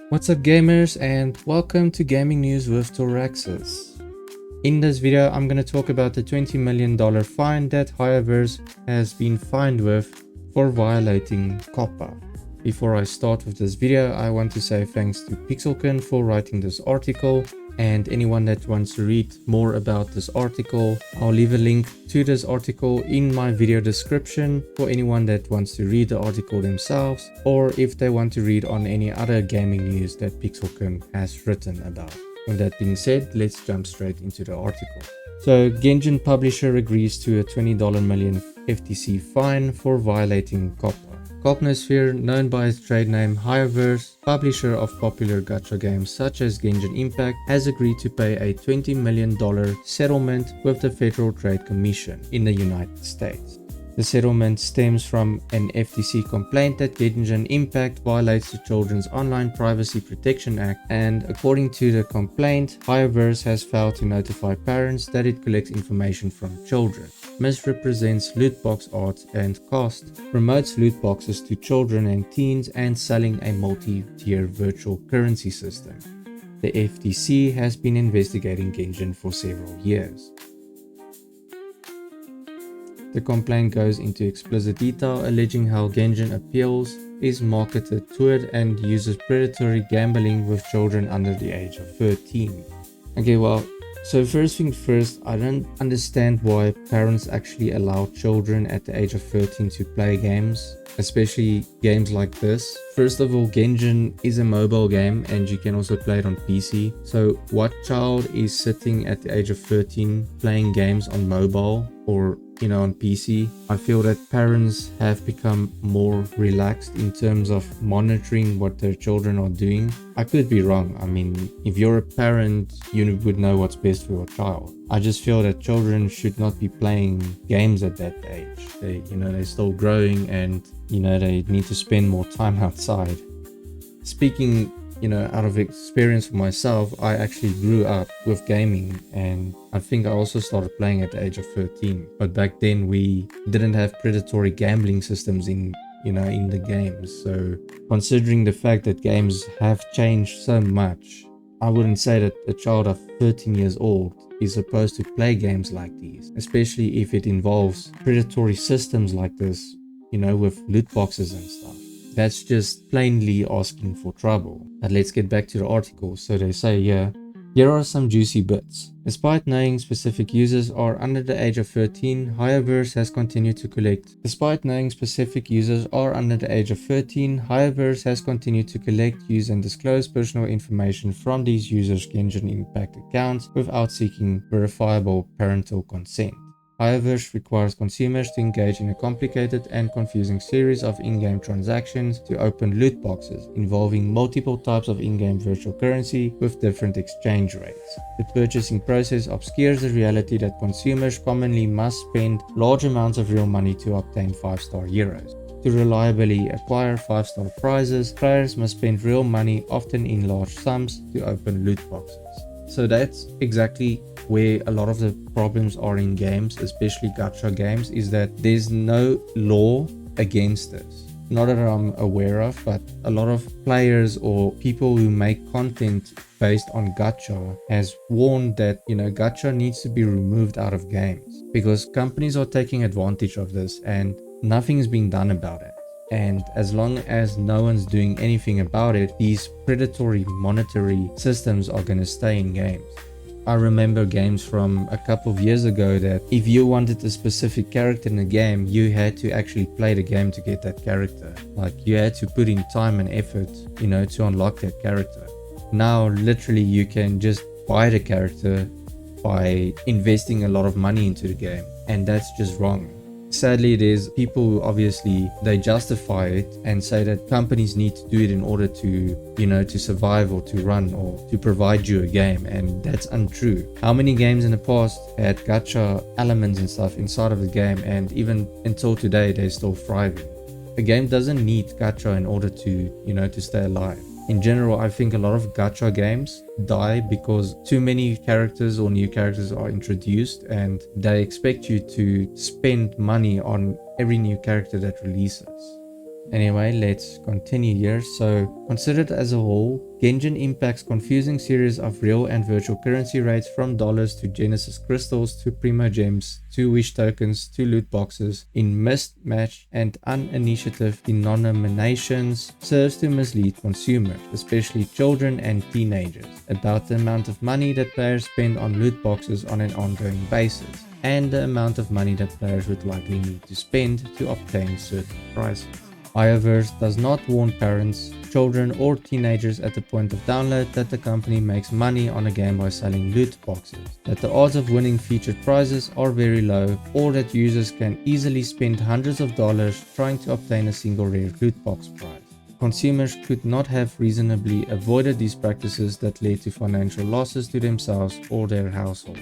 What's up gamers, and welcome to Gaming News with Tauraxus. In this video I'm going to talk about the $20 million fine that HoYoverse has been fined with for violating COPPA. Before I start with this video, I want to say thanks to Pixelkin for writing this article, and anyone that wants to read more about this article, I'll leave a link to this article in my video description for anyone that wants to read the article themselves, or if they want to read on any other gaming news that Pixelkin has written about. With that being said, let's jump straight into the article. So, Genshin publisher agrees to a $20 million FTC fine for violating COPPA. Cognosphere, known by its trade name HoYoverse, publisher of popular gacha games such as Genshin Impact, has agreed to pay a $20 million settlement with the Federal Trade Commission in the United States. The settlement stems from an FTC complaint that Genshin Impact violates the Children's Online Privacy Protection Act, and according to the complaint, HoYoverse has failed to notify parents that it collects information from children, misrepresents loot box art and cost, promotes loot boxes to children and teens, and selling a multi-tier virtual currency system. The FTC has been investigating Genshin for several years. The complaint goes into explicit detail, alleging how Genshin appeals, is marketed toward, and uses predatory gambling with children under the age of 13. Okay, well, so first thing first, I don't understand why parents actually allow children at the age of 13 to play games, especially games like this. First of all, Genshin is a mobile game and you can also play it on PC. So what child is sitting at the age of 13 playing games on mobile or on PC? I feel that parents have become more relaxed in terms of monitoring what their children are doing. I could be wrong. I mean, if you're a parent, you would know what's best for your child. I just feel that children should not be playing games at that age. They're still growing, and they need to spend more time outside. Speaking out of experience for myself, I actually grew up with gaming, and I think I also started playing at the age of 13. But back then we didn't have predatory gambling systems in the games. So considering the fact that games have changed so much, I wouldn't say that a child of 13 years old is supposed to play games like these, especially if it involves predatory systems like this, with loot boxes and stuff. That's just plainly asking for trouble. But let's get back to the article. So they say here are some juicy bits. Despite knowing specific users are under the age of 13, HoYoverse has continued to collect. HoYoverse has continued to collect, use, and disclose personal information from these users' Genshin Impact accounts without seeking verifiable parental consent. HoYoverse requires consumers to engage in a complicated and confusing series of in-game transactions to open loot boxes involving multiple types of in-game virtual currency with different exchange rates. The purchasing process obscures the reality that consumers commonly must spend large amounts of real money to obtain 5-star heroes. To reliably acquire 5-star prizes, players must spend real money, often in large sums, to open loot boxes. So that's exactly where a lot of the problems are in games, especially gacha games, is that there's no law against this. Not that I'm aware of, but a lot of players or people who make content based on gacha has warned that, gacha needs to be removed out of games because companies are taking advantage of this and nothing's being done about it. And as long as no one's doing anything about it, these predatory monetary systems are going to stay in games. I remember games from a couple of years ago that if you wanted a specific character in a game, you had to actually play the game to get that character. Like, you had to put in time and effort, to unlock that character. Now, literally, you can just buy the character by investing a lot of money into the game. And that's just wrong. Sadly, there's people who obviously they justify it and say that companies need to do it in order to, to survive or to run or to provide you a game, and that's untrue. How many games in the past had gacha elements and stuff inside of the game, and even until today they're still thriving. A game doesn't need gacha in order to, to stay alive. In general, I think a lot of gacha games die because too many characters or new characters are introduced and they expect you to spend money on every new character that releases. Anyway, let's continue here. So, considered as a whole, Genshin Impact's confusing series of real and virtual currency rates from dollars to Genesis crystals to Primo gems to wish tokens to loot boxes in mismatch and uninitiative denominations serves to mislead consumers, especially children and teenagers, about the amount of money that players spend on loot boxes on an ongoing basis, and the amount of money that players would likely need to spend to obtain certain prizes. HoYoverse does not warn parents, children or teenagers at the point of download that the company makes money on a game by selling loot boxes, that the odds of winning featured prizes are very low, or that users can easily spend hundreds of dollars trying to obtain a single rare loot box prize. Consumers could not have reasonably avoided these practices that led to financial losses to themselves or their households.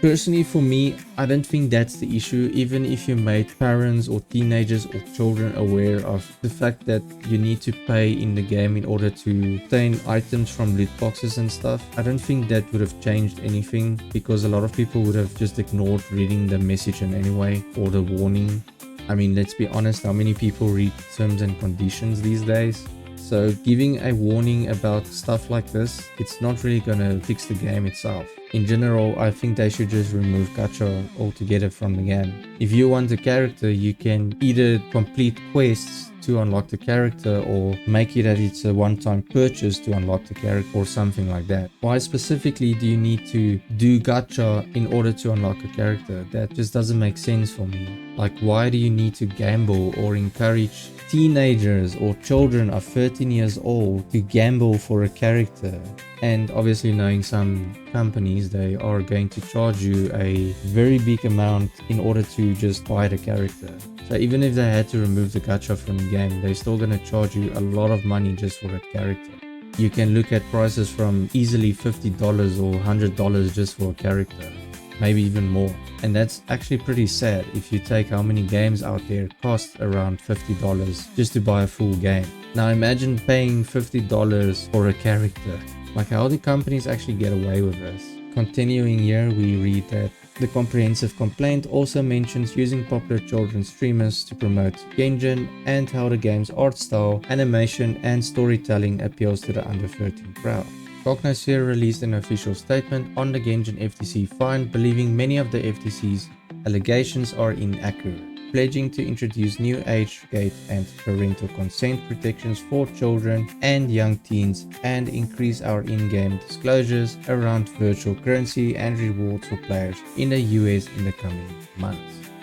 Personally, for me, I don't think that's the issue, even if you made parents or teenagers or children aware of the fact that you need to pay in the game in order to obtain items from loot boxes and stuff. I don't think that would have changed anything, because a lot of people would have just ignored reading the message in anyway, or the warning. I mean, let's be honest, how many people read terms and conditions these days? So giving a warning about stuff like this, it's not really gonna fix the game itself. In general, I think they should just remove gacha altogether from the game. If you want a character, you can either complete quests to unlock the character, or make it that it's a one-time purchase to unlock the character, or something like that. Why specifically do you need to do gacha in order to unlock a character? That just doesn't make sense for me. Like, why do you need to gamble or encourage teenagers or children of 13 years old to gamble for a character? And obviously, knowing some companies, they are going to charge you a very big amount in order to just buy the character. So even if they had to remove the gacha from the game, they're still going to charge you a lot of money just for that character. You can look at prices from easily $50 or $100 just for a character, maybe even more. And that's actually pretty sad if you take how many games out there cost around $50 just to buy a full game. Now imagine paying $50 for a character. Like, how do companies actually get away with this? Continuing here, we read that the comprehensive complaint also mentions using popular children's streamers to promote Genshin, and how the game's art style, animation and storytelling appeals to the under 13 crowd. Cognosphere released an official statement on the Genshin FTC fine, believing many of the FTC's allegations are inaccurate, pledging to introduce new age gate and parental consent protections for children and young teens, and increase our in-game disclosures around virtual currency and rewards for players in the US in the coming months.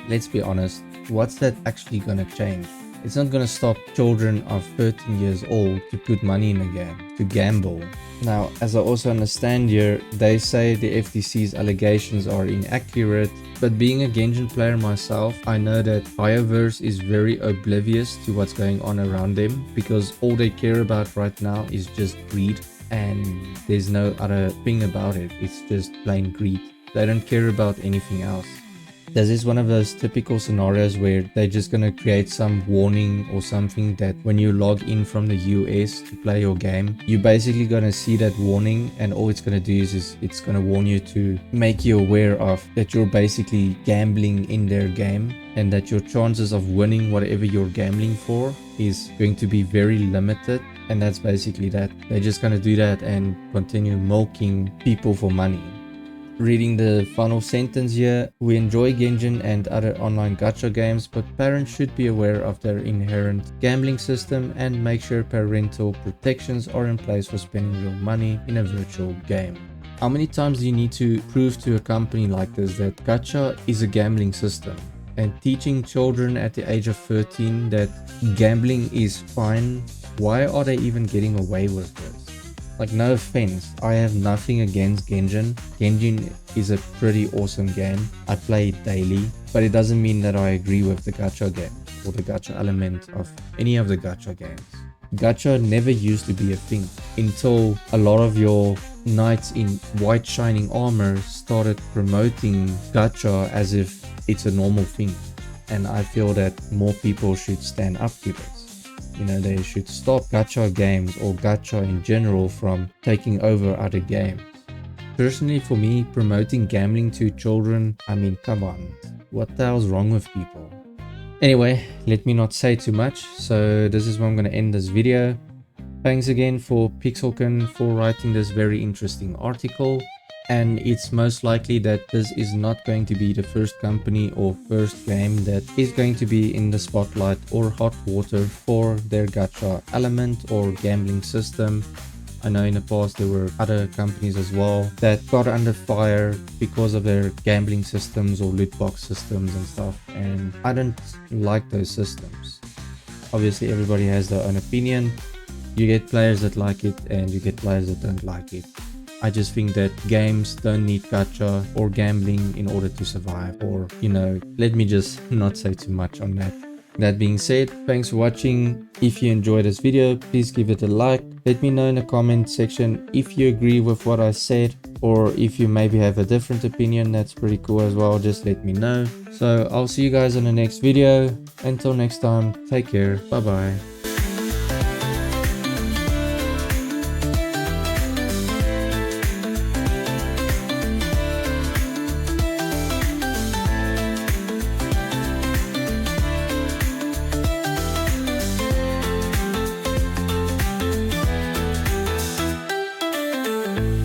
Let's be honest, what's that actually gonna change? It's not gonna stop children of 13 years old to put money in a game, to gamble. Now, as I also understand here, they say the FTC's allegations are inaccurate, but being a Genshin player myself, I know that HoYoverse is very oblivious to what's going on around them, because all they care about right now is just greed, and there's no other thing about it. It's just plain greed. They don't care about anything else. This is one of those typical scenarios where they're just going to create some warning or something that when you log in from the US to play your game, you're basically going to see that warning, and all it's going to do is it's going to warn you to make you aware of that you're basically gambling in their game, and that your chances of winning whatever you're gambling for is going to be very limited. And that's basically that. They're just going to do that and continue milking people for money. Reading the final sentence here, we enjoy Genshin and other online gacha games, but parents should be aware of their inherent gambling system and make sure parental protections are in place for spending real money in a virtual game. How many times do you need to prove to a company like this that gacha is a gambling system? And teaching children at the age of 13 that gambling is fine, why are they even getting away with this? Like, no offense, I have nothing against Genshin. Genshin is a pretty awesome game. I play it daily, but it doesn't mean that I agree with the gacha game or the gacha element of any of the gacha games. Gacha never used to be a thing until a lot of your knights in white shining armor started promoting gacha as if it's a normal thing. And I feel that more people should stand up to this. You know, they should stop gacha games or gacha in general from taking over other games. Personally, for me, promoting gambling to children, I mean, come on, what the hell's wrong with people? Anyway, let me not say too much. So this is where I'm going to end this video. Thanks again for Pixelkin for writing this very interesting article. And it's most likely that this is not going to be the first company or first game that is going to be in the spotlight or hot water for their gacha element or gambling system. I know in the past there were other companies as well that got under fire because of their gambling systems or loot box systems and stuff, and I don't like those systems. Obviously everybody has their own opinion. You get players that like it and you get players that don't like it. I just think that games don't need gacha or gambling in order to survive, or let me just not say too much on that. That being said, thanks for watching. If you enjoyed this video, please give it a like. Let me know in the comment section if you agree with what I said, or if you maybe have a different opinion. That's pretty cool as well. Just let me know. So I'll see you guys in the next video. Until next time, take care. Bye bye.